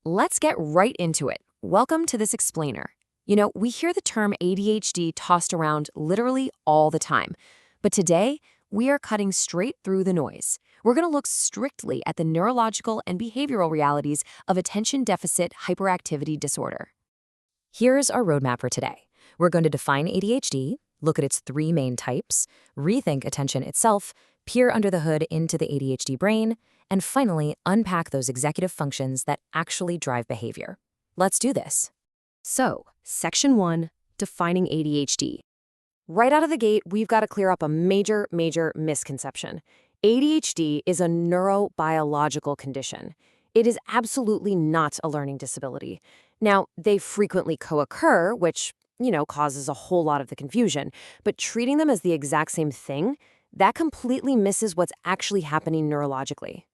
Let's get right into it. Welcome to this explainer. We hear the term ADHD tossed around literally all the time. But today, we are cutting straight through the noise. We're going to look strictly at the neurological and behavioral realities of attention deficit hyperactivity disorder. Here's our roadmap for today. We're going to define ADHD, look at its three main types, rethink attention itself, peer under the hood into the ADHD brain, and finally, unpack those executive functions that actually drive behavior. Let's do this. So, Section 1, Defining ADHD. Right out of the gate, we've got to clear up a major misconception. ADHD is a neurobiological condition. It is absolutely not a learning disability. Now, they frequently co-occur, which, causes a whole lot of the confusion, but treating them as the exact same thing, that completely misses what's actually happening neurologically.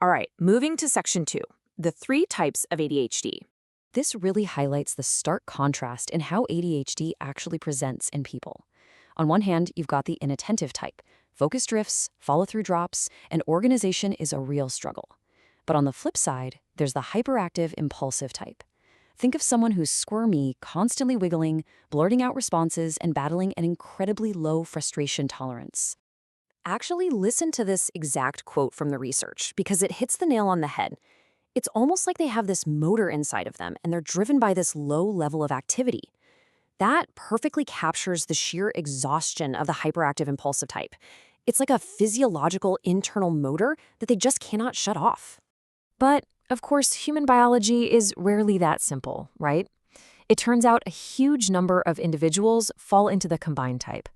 All right, moving to Section 2, the three types of ADHD. This really highlights the stark contrast in how ADHD actually presents in people. On one hand, you've got the inattentive type. Focus drifts, follow-through drops, and organization is a real struggle. But on the flip side, there's the hyperactive impulsive type. Think of someone who's squirmy, constantly wiggling, blurting out responses, and battling an incredibly low frustration tolerance. Actually, listen to this exact quote from the research because it hits the nail on the head. It's almost like they have this motor inside of them and they're driven by this low level of activity. That perfectly captures the sheer exhaustion of the hyperactive impulsive type. It's like a physiological internal motor that they just cannot shut off. But, of course, human biology is rarely that simple, right? It turns out a huge number of individuals fall into the combined type.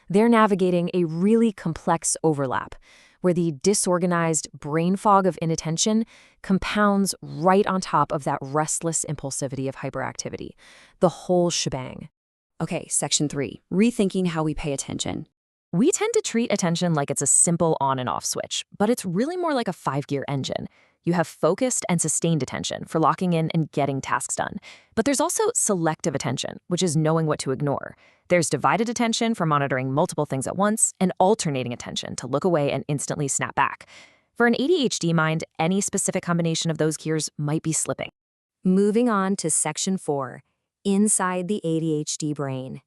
They're navigating a really complex overlap, where the disorganized brain fog of inattention compounds right on top of that restless impulsivity of hyperactivity. The whole shebang. Okay, Section 3, rethinking how we pay attention. We tend to treat attention like it's a simple on and off switch, but it's really more like a 5-gear engine. You have focused and sustained attention for locking in and getting tasks done. But there's also selective attention, which is knowing what to ignore. There's divided attention for monitoring multiple things at once, and alternating attention to look away and instantly snap back. For an ADHD mind, any specific combination of those gears might be slipping. Moving on to Section 4, inside the ADHD brain.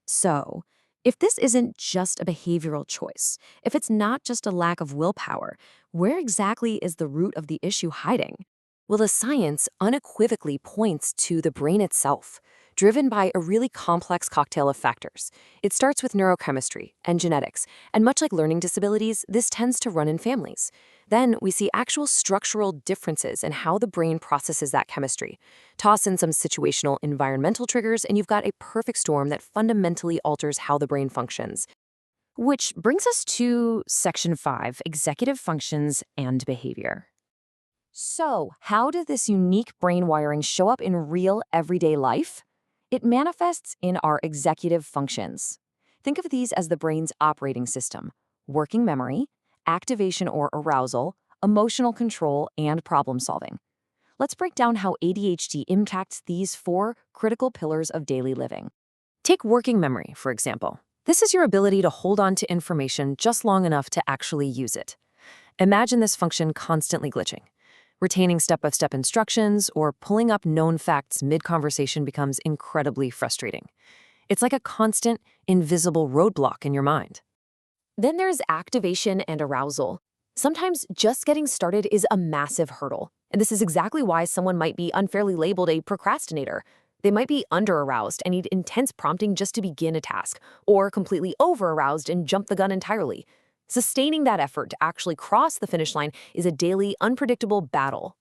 So, if this isn't just a behavioral choice, if it's not just a lack of willpower, where exactly is the root of the issue hiding? Well, the science unequivocally points to the brain itself, driven by a really complex cocktail of factors. It starts with neurochemistry and genetics, and much like learning disabilities, this tends to run in families. Then we see actual structural differences in how the brain processes that chemistry. Toss in some situational environmental triggers, and you've got a perfect storm that fundamentally alters how the brain functions. Which brings us to Section 5, Executive Functions and Behavior. So, how does this unique brain wiring show up in real, everyday life? It manifests in our executive functions. Think of these as the brain's operating system: working memory, activation or arousal, emotional control, and problem solving. Let's break down how ADHD impacts these 4 critical pillars of daily living. Take working memory, for example. This is your ability to hold on to information just long enough to actually use it. Imagine this function constantly glitching. Retaining step-by-step instructions or pulling up known facts mid-conversation becomes incredibly frustrating. It's like a constant, invisible roadblock in your mind. Then there's activation and arousal. Sometimes just getting started is a massive hurdle, and this is exactly why someone might be unfairly labeled a procrastinator. They might be under-aroused and need intense prompting just to begin a task, or completely over-aroused and jump the gun entirely. Sustaining that effort to actually cross the finish line is a daily, unpredictable battle.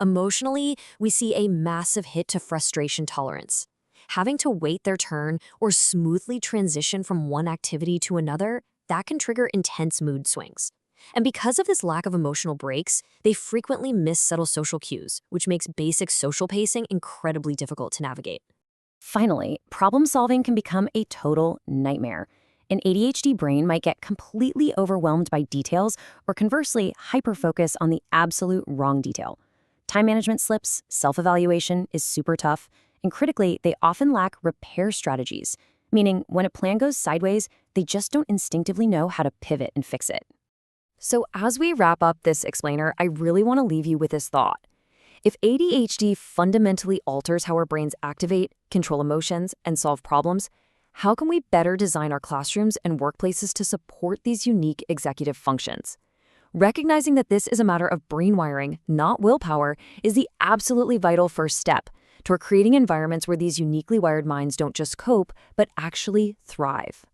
Emotionally, we see a massive hit to frustration tolerance. Having to wait their turn or smoothly transition from one activity to another, that can trigger intense mood swings. And because of this lack of emotional breaks, they frequently miss subtle social cues, which makes basic social pacing incredibly difficult to navigate. Finally, problem solving can become a total nightmare. An ADHD brain might get completely overwhelmed by details or conversely hyper-focus on the absolute wrong detail. Time management slips, self-evaluation is super tough, and critically, they often lack repair strategies, meaning when a plan goes sideways, they just don't instinctively know how to pivot and fix it. So as we wrap up this explainer, I really want to leave you with this thought. If ADHD fundamentally alters how our brains activate, control emotions, and solve problems, how can we better design our classrooms and workplaces to support these unique executive functions? Recognizing that this is a matter of brain wiring, not willpower, is the absolutely vital first step toward creating environments where these uniquely wired minds don't just cope, but actually thrive.